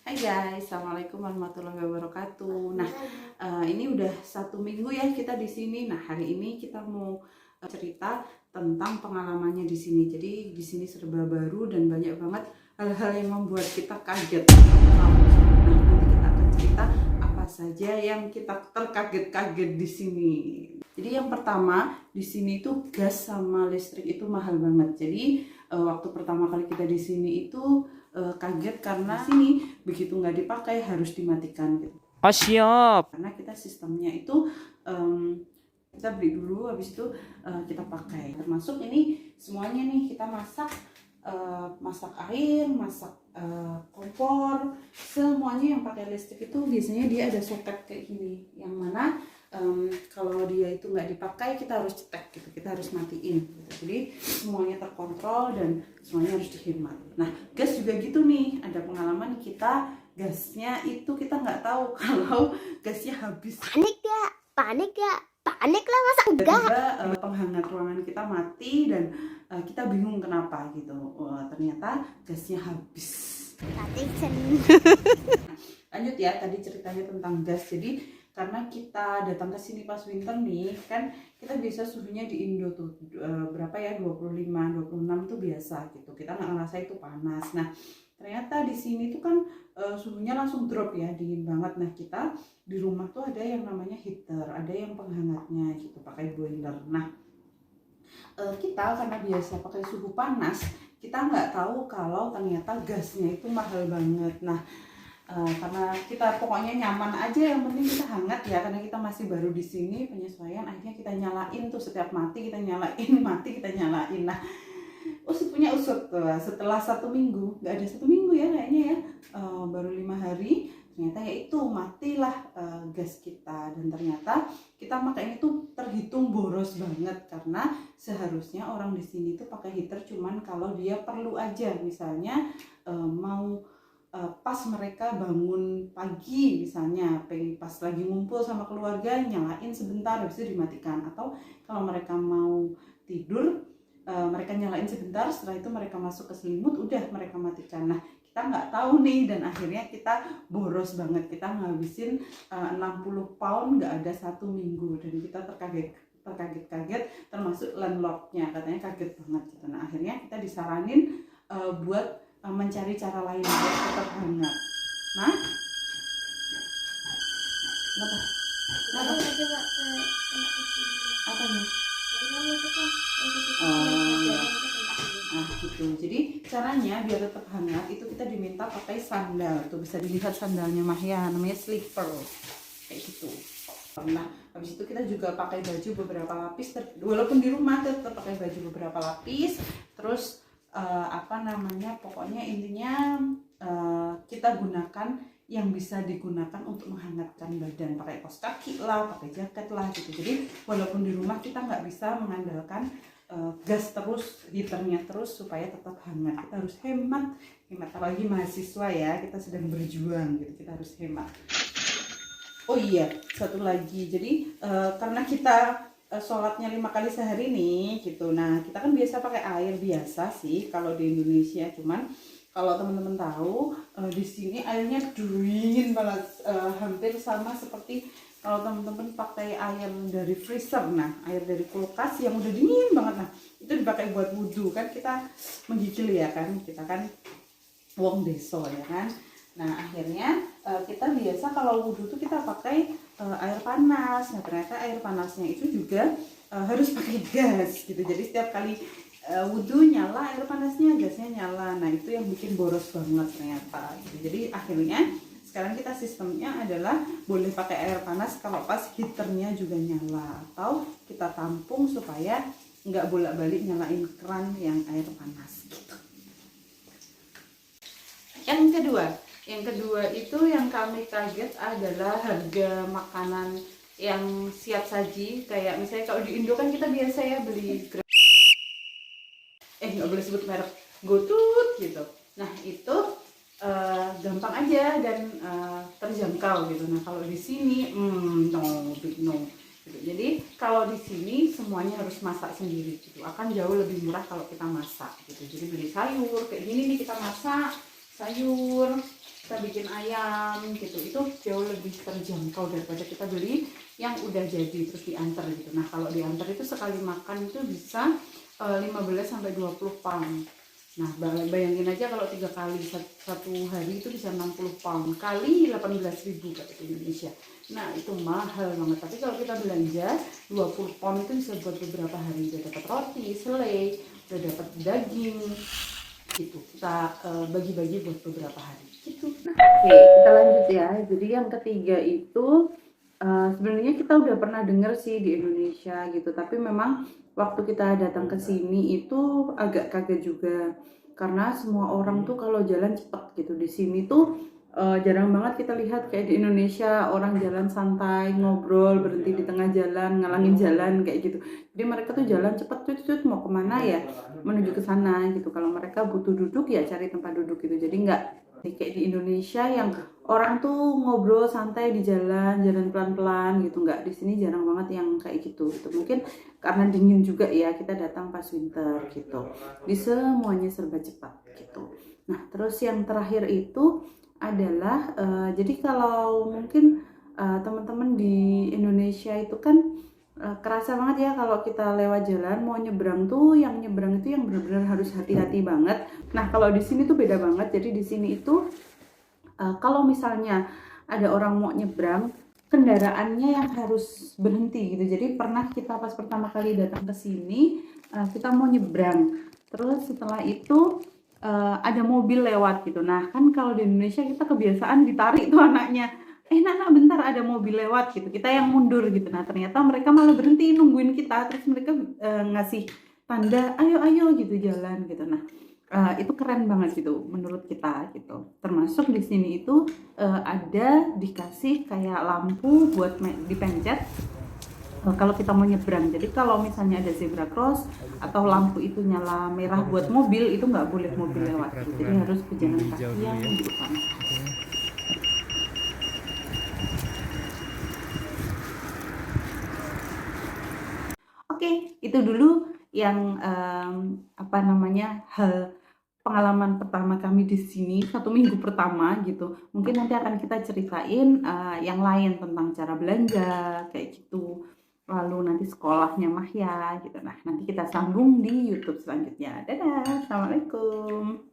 Hai guys, assalamualaikum warahmatullahi wabarakatuh. Nah, ini udah 1 minggu ya kita di sini. Nah, hari ini kita mau cerita tentang pengalamannya di sini. Jadi di sini serba baru dan banyak banget hal-hal yang membuat kita kaget. Nah, nanti kita akan cerita apa saja yang kita terkaget-kaget di sini. Jadi yang pertama di sini itu gas sama listrik itu mahal banget. Jadi waktu pertama kali kita di sini itu kaget karena sini begitu nggak dipakai harus dimatikan gitu. Oh siap. Karena kita sistemnya itu kita beli dulu, habis itu kita pakai. Termasuk ini semuanya nih kita masak air, masak kompor, semuanya yang pakai listrik itu biasanya dia ada soket kayak gini, yang mana kalau dia itu nggak dipakai kita harus cetek gitu, kita harus matiin gitu. Jadi semuanya terkontrol dan semuanya harus dihemat. Nah, gas juga gitu nih, ada pengalaman kita gasnya itu kita nggak tahu kalau gasnya habis. Panik gak? Panik lah, masa enggak? Tiba penghangat ruangan kita mati dan kita bingung kenapa gitu. Ternyata gasnya habis. Lanjut ya, tadi ceritanya tentang gas. Jadi karena kita datang ke sini pas winter nih, kan kita biasa suhunya di Indo tuh berapa ya, 25, 26 tuh biasa gitu. Kita nggak ngerasa itu panas. Nah, ternyata di sini tuh kan suhunya langsung drop ya, dingin banget. Nah, kita di rumah tuh ada yang namanya heater, ada yang penghangatnya gitu, pakai boiler. Nah, kita karena biasa pakai suhu panas, kita nggak tahu kalau ternyata gasnya itu mahal banget. Nah, karena kita pokoknya nyaman aja, yang penting kita hangat ya, karena kita masih baru di sini penyesuaian, akhirnya kita nyalain tuh setiap mati kita nyalain, mati kita nyalain. Nah, usut punya usut tuh, setelah 1 minggu, nggak ada 1 minggu ya kayaknya ya, baru 5 hari, ternyata ya itu matilah gas kita. Dan ternyata kita makanya tuh terhitung boros banget, karena seharusnya orang di sini tuh pakai heater cuman kalau dia perlu aja, misalnya mau pas mereka bangun pagi misalnya, pas lagi ngumpul sama keluarga nyalain sebentar habis itu dimatikan, atau kalau mereka mau tidur mereka nyalain sebentar, setelah itu mereka masuk ke selimut udah mereka matikan. Nah, kita nggak tahu nih, dan akhirnya kita boros banget, kita ngabisin 60 pound nggak ada 1 minggu, dan kita terkaget-kaget, termasuk landlordnya katanya kaget banget gitu. Nah, akhirnya kita disaranin buat mencari cara lain buat tetap hangat. Nah, apa nih? Nah gitu. Jadi caranya biar tetap hangat itu kita diminta pakai sandal. Tuh bisa dilihat sandalnya Mahya, namanya slipper kayak gitu. Nah, habis itu kita juga pakai baju beberapa lapis, walaupun di rumah tetap pakai baju beberapa lapis. Terus pokoknya intinya kita gunakan yang bisa digunakan untuk menghangatkan badan, pakai kaos kaki lah, pakai jaket lah gitu. Jadi walaupun di rumah kita nggak bisa mengandalkan gas terus, heaternya terus supaya tetap hangat. Kita harus hemat apalagi mahasiswa ya, kita sedang berjuang gitu, kita harus hemat. Oh iya, satu lagi, jadi karena kita sholatnya 5 kali sehari nih gitu. Nah, kita kan biasa pakai air biasa sih kalau di Indonesia, cuman kalau teman-teman tahu di sini airnya dingin banget, hampir sama seperti kalau teman-teman pakai air dari freezer. Nah, air dari kulkas yang udah dingin banget, nah itu dipakai buat wudhu kan, kita menggigil ya kan, kita kan wong deso ya kan. Nah, akhirnya kita biasa kalau wudhu tuh kita pakai air panas. Nah, ternyata air panasnya itu juga harus pakai gas gitu. Jadi setiap kali wudhu nyala air panasnya, gasnya nyala. Nah, itu yang bikin boros banget ternyata gitu. Jadi akhirnya sekarang kita sistemnya adalah boleh pakai air panas kalau pas heaternya juga nyala, atau kita tampung supaya nggak bolak-balik nyalain keran yang air panas gitu. Yang kedua itu yang kami kaget adalah harga makanan yang siap saji. Kayak misalnya kalau di Indo kan kita biasa ya beli nggak boleh sebut merek, GoToot gitu. Nah, itu gampang aja dan terjangkau gitu. Nah, kalau di sini no big no gitu. Jadi kalau di sini semuanya harus masak sendiri gitu. Akan jauh lebih murah kalau kita masak gitu. Jadi beli sayur kayak gini nih, kita masak sayur, kita kita bikin ayam gitu, itu jauh lebih terjangkau daripada kita beli yang udah jadi terus diantar gitu. Nah kalau diantar itu sekali makan itu bisa 15 sampai 20 pound. Nah bayangin aja kalau 3 kali satu hari itu bisa 60 pound kali 18.000 kata di Indonesia. Nah itu mahal banget, tapi kalau kita belanja 20 pound itu bisa buat beberapa hari, udah dapat roti, selai, udah dapat daging gitu. Kita bagi-bagi buat beberapa hari gitu. Nah, oke, kita lanjut ya. Jadi yang ketiga itu sebenarnya kita udah pernah dengar sih di Indonesia gitu, tapi memang waktu kita datang ke sini itu agak kaget juga karena semua orang tuh kalau jalan cepet gitu. Di sini tuh jarang banget kita lihat kayak di Indonesia orang jalan santai, ngobrol, berhenti di tengah jalan, ngalangin jalan kayak gitu. Jadi mereka tuh jalan cepet, cut mau kemana ya, menuju ke sana gitu. Kalau mereka butuh duduk ya cari tempat duduk gitu. Jadi nggak kayak di Indonesia yang orang tuh ngobrol santai di jalan pelan-pelan gitu. Nggak, di sini jarang banget yang kayak gitu. Itu mungkin karena dingin juga ya, kita datang pas winter gitu. Di semuanya serba cepat gitu. Nah terus yang terakhir itu adalah jadi kalau mungkin teman-teman di Indonesia itu kan kerasa banget ya kalau kita lewat jalan mau nyebrang tuh, yang nyebrang itu yang benar-benar harus hati-hati banget. Nah kalau di sini tuh beda banget. Jadi di sini itu kalau misalnya ada orang mau nyebrang, kendaraannya yang harus berhenti gitu. Jadi pernah kita pas pertama kali datang ke sini, kita mau nyebrang, terus setelah itu ada mobil lewat gitu. Nah kan kalau di Indonesia kita kebiasaan ditarik tuh anaknya, nak bentar ada mobil lewat gitu, kita yang mundur gitu. Nah ternyata mereka malah berhenti nungguin kita, terus mereka ngasih tanda ayo gitu jalan gitu. Nah itu keren banget gitu menurut kita gitu. Termasuk di sini itu ada dikasih kayak lampu buat dipencet kalau kita mau nyebrang. Jadi kalau misalnya ada zebra cross atau lampu itu nyala merah buat mobil, itu nggak boleh mobil lewat gitu. Jadi harus pejalan kaki yang di depan. Oke, itu dulu yang hal pengalaman pertama kami di sini 1 minggu pertama gitu. Mungkin nanti akan kita ceritain yang lain tentang cara belanja kayak gitu. Lalu nanti sekolahnya Mahya gitu. Nah, nanti kita sambung di YouTube selanjutnya. Dadah, assalamualaikum.